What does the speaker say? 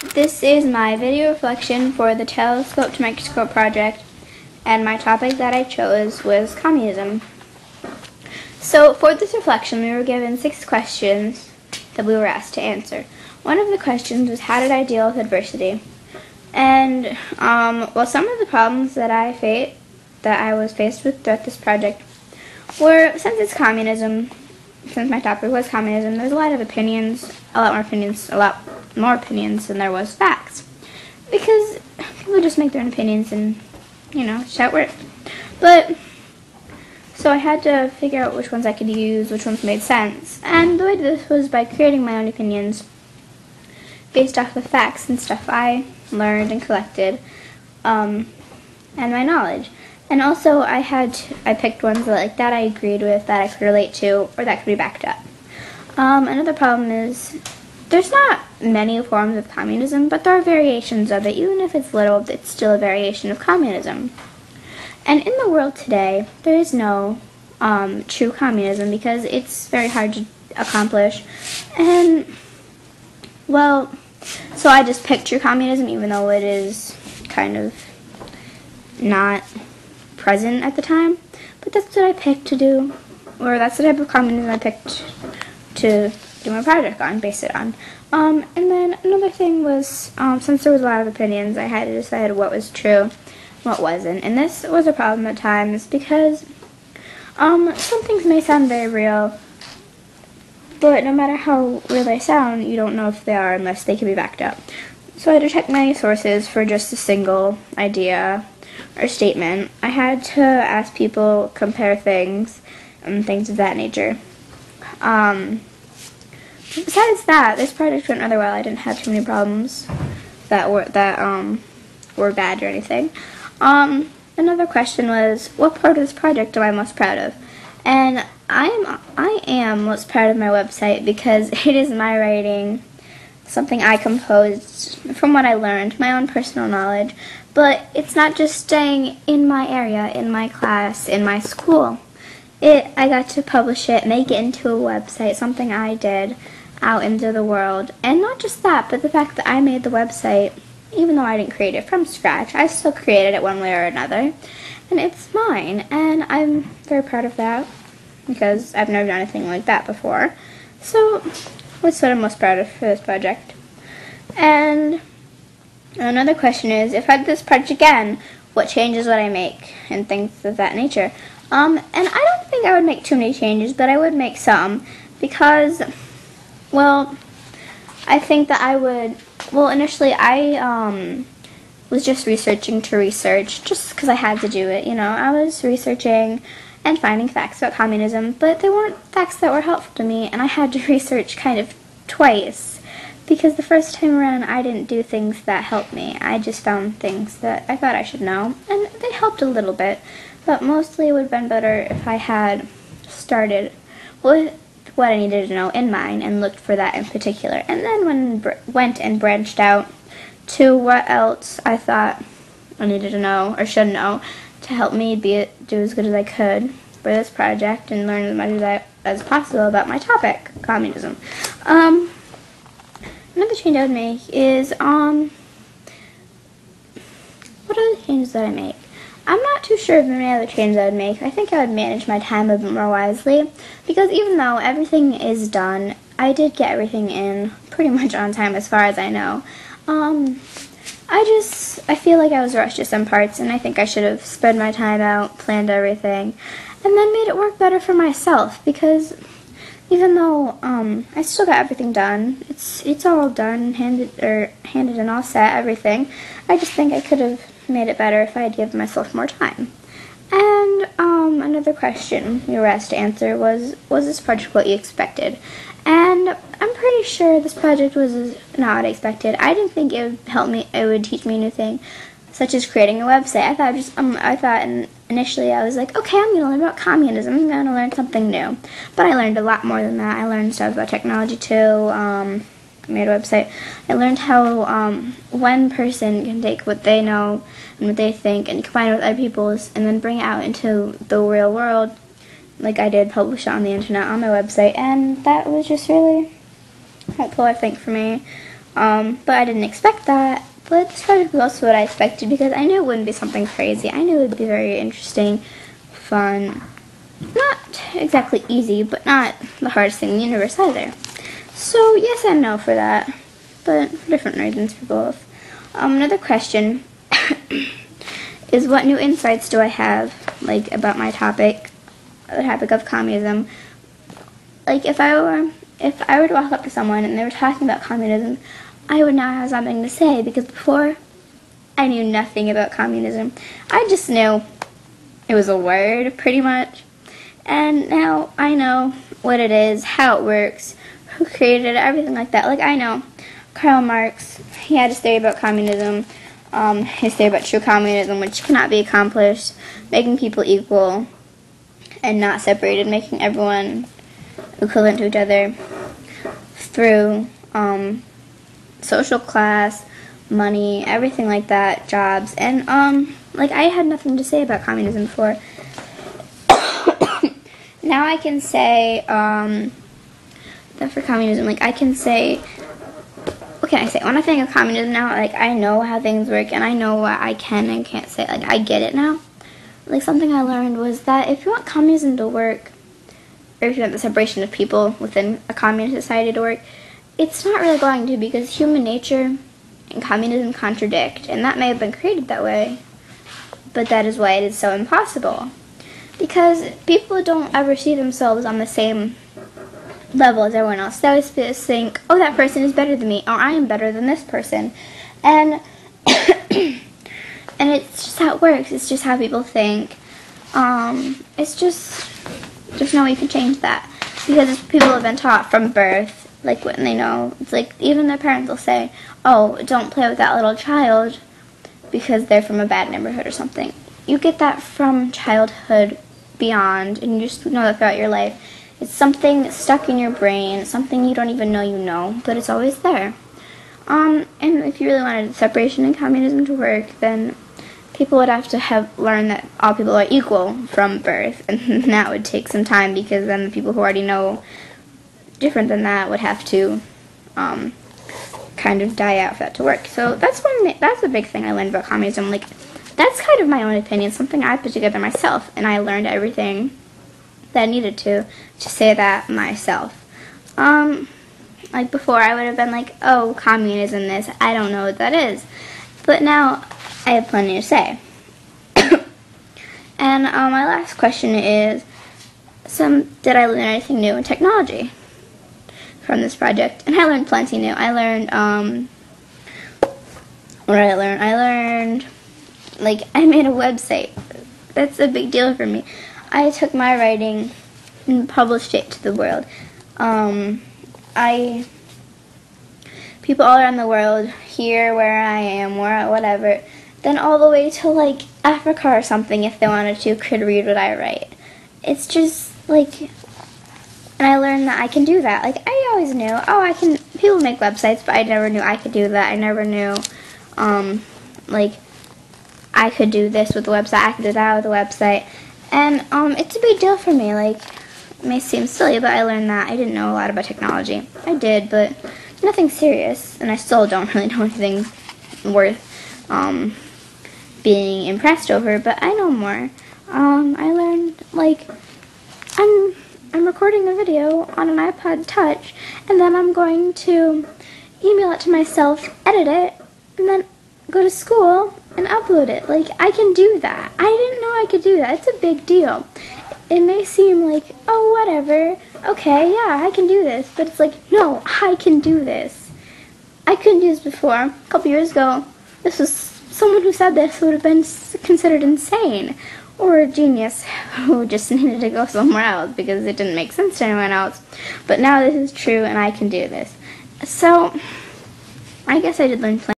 This is my video reflection for the telescope to microscope project, and my topic that I chose was communism. So for this reflection, we were given 6 questions that we were asked to answer. One of the questions was, how did I deal with adversity? And some of the problems that I was faced with throughout this project were, since my topic was communism, there's a lot more opinions than there was facts, because people just make their own opinions and shout work. But so I had to figure out which ones I could use, which ones made sense, and the way I did this was by creating my own opinions based off of facts and stuff I learned and collected, and my knowledge. And also I picked ones that I agreed with, that I could relate to, or that could be backed up. Another problem is there's not many forms of communism, but there are variations of it. Even if it's little, it's still a variation of communism. And in the world today, there is no true communism because it's very hard to accomplish. And, well, so I just picked true communism, even though it is kind of not present at the time. But that's what I picked to do, or that's the type of communism I picked to do my project on, base it on. And then another thing was, since there was a lot of opinions, I had to decide what was true and what wasn't. And this was a problem at times because some things may sound very real, but no matter how real they sound, you don't know if they are unless they can be backed up. So I had to check many sources for just a single idea or statement. I had to ask people, compare things, and things of that nature. Besides that, this project went rather well. I didn't have too many problems that were bad or anything. Another question was, what part of this project am I most proud of? And I am most proud of my website because it is my writing, something I composed from what I learned, my own personal knowledge. But it's not just staying in my area, in my class, in my school. I got to publish it, make it into a website, something I did out into the world. And not just that, but the fact that I made the website, even though I didn't create it from scratch, I still created it one way or another. And it's mine, and I'm very proud of that because I've never done anything like that before. So that's what I'm most proud of for this project. And another question is, if I did this project again, what changes would I make, and things of that nature. And I don't think I would make too many changes, but I would make some, because, well, I think that I would, initially I was just researching to research, just because I had to do it, I was researching and finding facts about communism, but they weren't facts that were helpful to me, and I had to research kind of twice, because the first time around I didn't do things that helped me. I just found things that I thought I should know, and they helped a little bit, but mostly it would have been better if I had started with what I needed to know in mind and looked for that in particular, and then went and branched out to what else I thought I needed to know or should know to help me do as good as I could for this project and learn as much as possible about my topic, communism. Another change I would make is, what other changes did I make? I'm not too sure of many other changes I would make. I think I would manage my time a bit more wisely, because even though everything is done, I did get everything in pretty much on time as far as I know. I feel like I was rushed at some parts, and I think I should have spread my time out, planned everything, and then made it work better for myself, because even though I still got everything done, it's all done, handed and all set, everything, I just think I could have made it better if I had given myself more time. And another question we were asked to answer was this project what you expected? And I'm pretty sure this project was not what I expected. I didn't think it would help me, it would teach me a new thing, such as creating a website. I thought initially I was like, okay, I'm going to learn about communism, I'm going to learn something new. But I learned a lot more than that. I learned stuff about technology too, made a website. I learned how one person can take what they know and what they think and combine it with other people's and then bring it out into the real world, like I did, publish it on the internet on my website, and that was just really helpful, I think, for me. But I didn't expect that. But this project was also what I expected because I knew it wouldn't be something crazy. I knew it would be very interesting, fun, not exactly easy, but not the hardest thing in the universe either. So yes and no for that, but for different reasons for both. Another question is, what new insights do I have, like, about my topic, the topic of communism? Like, if I were to walk up to someone and they were talking about communism, I would now have something to say, because before, I knew nothing about communism. I just knew it was a word, pretty much. And now I know what it is, how it works, who created it, everything like that. Like, I know Karl Marx, he had his theory about communism, his theory about true communism, which cannot be accomplished, making people equal and not separated, making everyone equivalent to each other through social class, money, everything like that, jobs. And like, I had nothing to say about communism before. Now I can say that for communism, like, I can say, what can I say? When I think of communism now, like, I know how things work and I know what I can and can't say. Like, I get it now. Like, something I learned was that if you want communism to work, or if you want the separation of people within a communist society to work, it's not really going to, because human nature and communism contradict, and that may have been created that way, but that is why it is so impossible. Because people don't ever see themselves on the same level as everyone else. They always just think, oh, that person is better than me, or I am better than this person. And and it's just how it works. It's just how people think. It's just, there's no way you can change that. Because people have been taught from birth, like, when they know. It's like, even their parents will say, oh, don't play with that little child because they're from a bad neighborhood or something. You get that from childhood beyond, and you just know that throughout your life. It's something stuck in your brain, something you don't even know you know, but it's always there. And if you really wanted separation and communism to work, then people would have to have learned that all people are equal from birth, and that would take some time, because then the people who already know different than that would have to kind of die out for that to work. So that's a big thing I learned about communism. Like, that's kind of my own opinion, something I put together myself, and I learned everything that I needed to say that myself. Like, before I would have been like, oh, communism this, I don't know what that is. But now I have plenty to say. And my last question is, did I learn anything new in technology from this project? And I learned plenty new. I learned, what did I learn? I learned, like, I made a website. That's a big deal for me. I took my writing and published it to the world. People all around the world, here, where I am, whatever, then all the way to, like, Africa or something, if they wanted to, could read what I write. It's just, like, and I learned that I can do that. Like, I always knew, oh, people make websites, but I never knew I could do that. I never knew, like, I could do this with the website, I could do that with the website. And, it's a big deal for me. Like, it may seem silly, but I learned that. I didn't know a lot about technology. I did, but nothing serious, and I still don't really know anything worth, being impressed over, but I know more. I learned, like, I'm recording a video on an iPod Touch, and then I'm going to email it to myself, edit it, and then go to school and upload it. Like, I can do that. I didn't know I could do that. It's a big deal. It may seem like, oh, whatever, okay, yeah, I can do this, but it's like, no, I can do this. I couldn't do this before. A couple years ago, someone who said this would have been considered insane, or a genius who just needed to go somewhere else because it didn't make sense to anyone else. But now this is true, and I can do this. So, I guess I did learn plenty.